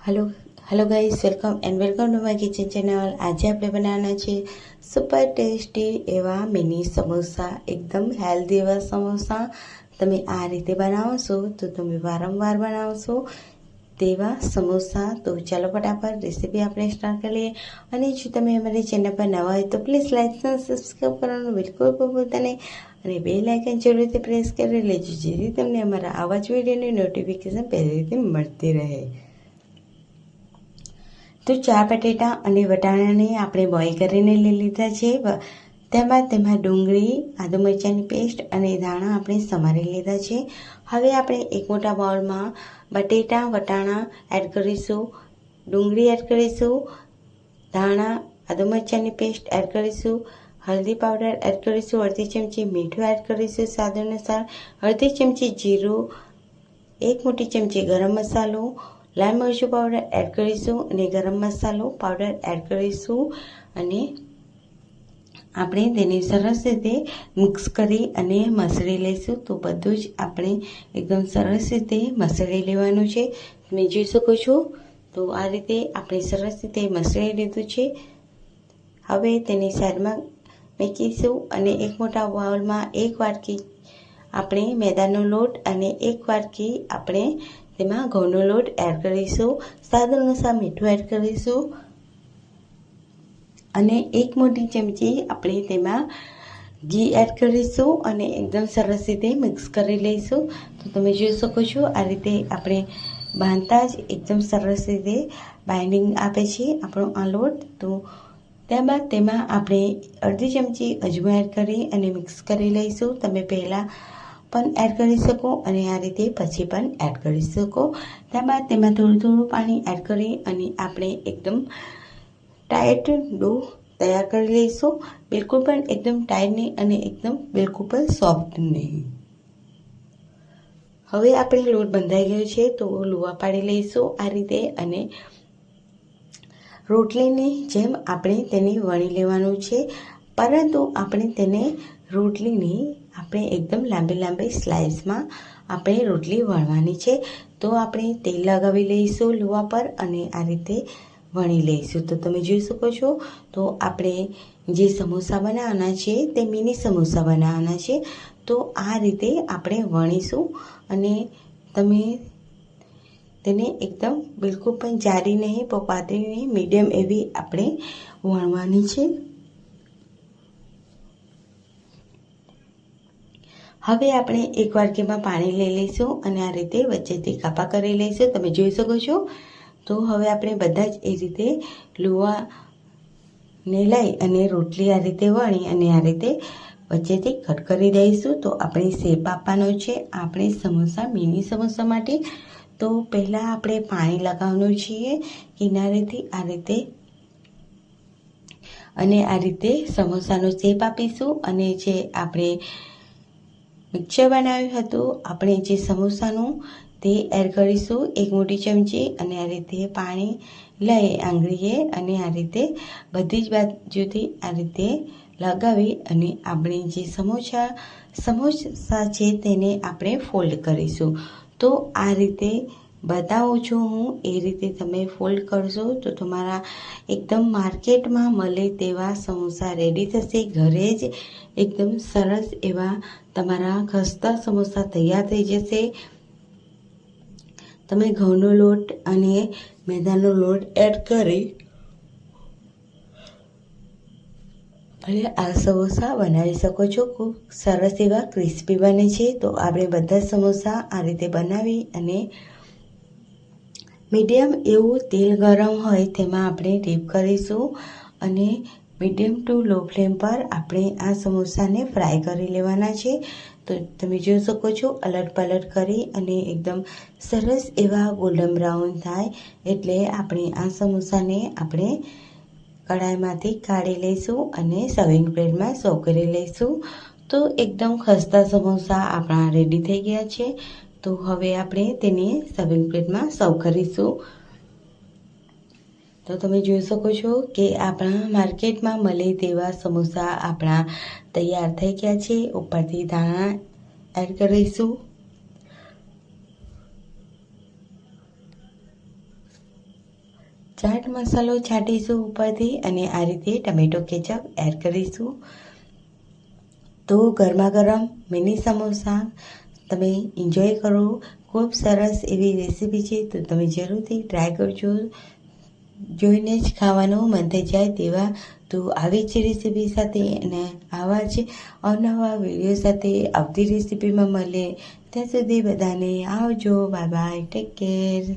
Hello hello guys, welcome to my kitchen channel. आज આપણે બનાવવાના છે સુપર ટેસ્ટી એવા મિની સમોસા, એકદમ હેલ્ધી એવા સમોસા। તમે આ રીતે બનાવશો તો તમે વારંવાર બનાવશો તેવા સમોસા। તો ચાલો ફટાફટ રેસીપી આપણે સ્ટાર્ટ કરીએ। અને જો તમે અમારી ચેનલ પર નવા હોય તો પ્લીઝ લાઈક અને સબસ્ક્રાઈબ કરવાનું બિલકુલ ભૂલતા નહીં અને બેલ આઇકન જરૂરથી પ્રેસ કરી લેજો, જેથી તમને અમારા આવા જ વિડીયોની નોટિફિકેશન પહેલેથી મળતી રહે। તો 4 બટેટા અને વટાણાને આપણે બોઇલ કરીને લઈ લીધા છે। ત્યારબાદ તેમાં ડુંગળી, આદુ મરચાંની પેસ્ટ અને ધાણા આપણે સમારી લીધા છે। હવે આપણે એક મોટા બાઉલમાં બટેટા, વટાણા એડ કરીશું, ડુંગળી એડ કરીશું, ધાણા, આદુ મરચાંની પેસ્ટ એડ કરીશું, હલ્દી પાવડર એડ કરીશું, અડધી ચમચી મીઠું એડ કરીશું સ્વાદ અનુસાર, અડધી ચમચી જીરું, 1 મોટી ચમચી ગરમ મસાલો, લાલ મરચું પાવડર એડ કરીશું અને ગરમ મસાલો પાવડર એડ કરીશું અને આપણે તેને સરસ રીતે મિક્સ કરી અને મસળી લઈશું। તો બધું જ આપણે એકદમ સરસ રીતે મસળી લેવાનું છે। તમે જોઈ શકો છો તો આ રીતે આપણે સરસ રીતે મસળી લીધું છે। હવે તેની સાઈડમાં મૂકીશું અને એક મોટા બાઉલમાં 1 વાટકી આપણે મેદાનો લોટ અને 1 વાટકી આપણે તેમાં ઘઉંનો લોટ એડ કરીશું, સ્વાદ અનુસાર મીઠું એડ કરીશું અને 1 મોટી ચમચી આપણે તેમાં ઘી એડ કરીશું અને એકદમ સરસ રીતે મિક્સ કરી લઈશું। તો તમે જોઈ શકો છો આ રીતે આપણે બાંધતા જ એકદમ સરસ રીતે બાઇન્ડિંગ આપે છે આપણો આ લોટ। તો ત્યારબાદ તેમાં આપણે અડધી ચમચી અજમો એડ કરી અને મિક્સ કરી લઈશું। તમે પહેલાં પણ એડ કરી શકો અને આ રીતે પછી પણ એડ કરી શકો। ત્યારબાદ તેમાં થોડું પાણી એડ કરી અને આપણે એકદમ ટાઈટ ડો તૈયાર કરી લઈશું। બિલકુલ પણ એકદમ ટાઈટ નહીં અને એકદમ બિલકુલ પણ સોફ્ટ નહીં। હવે આપણે લોટ બંધાઈ ગયો છે તો લુવા પાડી લઈશું આ રીતે અને રોટલીની જેમ આપણે તેને વણી લેવાનું છે, પરંતુ આપણે તેને રોટલીની આપણે એકદમ લાંબી સ્લાઇસમાં આપણે રોટલી વણવાની છે। તો આપણે તેલ લગાવી લઈશું લુવા પર અને આ રીતે વણી લઈશું। તો તમે જોઈ શકો છો તો આપણે જે સમોસા બનાવવાના છે તે મિની સમોસા બનાવવાના છે। તો આ રીતે આપણે વણીશું અને તમે તેને એકદમ બિલકુલ પણ જાડી નહીં, પાતળી નહીં, મીડિયમ એવી આપણે વણવાની છે। હવે આપણે એક વાટકીમાં પાણી લઈ લઈશું અને આ રીતે વચ્ચેથી કાપા કરી લઈશું। તમે જોઈ શકો છો તો હવે આપણે બધા જ એ રીતે લુવાને લઈ અને રોટલી આ રીતે વણી અને આ રીતે વચ્ચેથી કટ કરી દઈશું। તો આપણે શેપ આપવાનો છે આપણે સમોસા, મિની સમોસા માટે। તો પહેલાં આપણે પાણી લગાવવાનું છીએ કિનારેથી આ રીતે અને આ રીતે સમોસાનો શેપ આપીશું અને જે આપણે મિક્સર બનાવ્યું હતું આપણે જે સમોસાનું તે એડ કરીશું 1 મોટી ચમચી અને આ રીતે પાણી લઈ આંગળીએ અને આ રીતે બધી જ બાજુથી આ રીતે લગાવી અને આપણે જે સમોસા છે તેને આપણે ફોલ્ડ કરીશું। તો આ રીતે બતાવું છું હું, એ રીતે તમે ફોલ્ડ કરશો તો તમારા એકદમ માર્કેટમાં મળે તેવા સમોસા રેડી થશે। ઘરે જ એકદમ સરસ એવા તમારા ખસ્તા સમોસા તૈયાર થઈ જશે। તમે ઘઉંનો લોટ અને મેદાનો લોટ એડ કરી અને આ સમોસા બનાવી શકો છો। ખૂબ સરસ એવા ક્રિસ્પી બને છે। તો આપણે બધા સમોસા આ રીતે બનાવી અને મીડિયમ એવું તેલ ગરમ હોય તેમાં આપણે ડીપ કરીશું અને મીડિયમ ટુ લો ફ્લેમ પર આપણે આ સમોસાને ફ્રાય કરી લેવાના છે। તો તમે જોઈ શકો છો અલટ પલટ કરી અને એકદમ સરસ એવા ગોલ્ડન બ્રાઉન થાય એટલે આપણે આ સમોસાને આપણે કઢાઈમાંથી કાઢી લઈશું અને સર્વિંગ પ્લેટમાં સર્વ કરી લઈશું। તો એકદમ ખસ્તા સમોસા આપણા રેડી થઈ ગયા છે। તો હવે આપણે તેને સર્વિંગ પ્લેટમાં સર્વ કરીશું। તો તમે જોઈ શકો છો કે આપણા માર્કેટમાં મળે તેવા સમોસા આપણા તૈયાર થઈ ગયા છે। ઉપરથી ધાણા એડ કરીશું ચાટ મસાલો છાંટીશું ઉપરથી અને આ રીતે ટમેટો કેચઅપ એડ કરીશું. તો ગરમા ગરમ મિની સમોસા તમે એન્જોય કરો. ખૂબ સરસ એવી રેસીપી છે, તો તમે જરૂરથી ટ્રાય કરજો. જોઈને જ ખાવાનું મન થઈ જાય તેવા. તો આવી જ રેસીપી સાથે અને આવા જ અવનવા વિડીયો સાથે આવતી રેસીપીમાં મળે. ત્યાં સુધી બધાને આવજો. Bye bye, take care.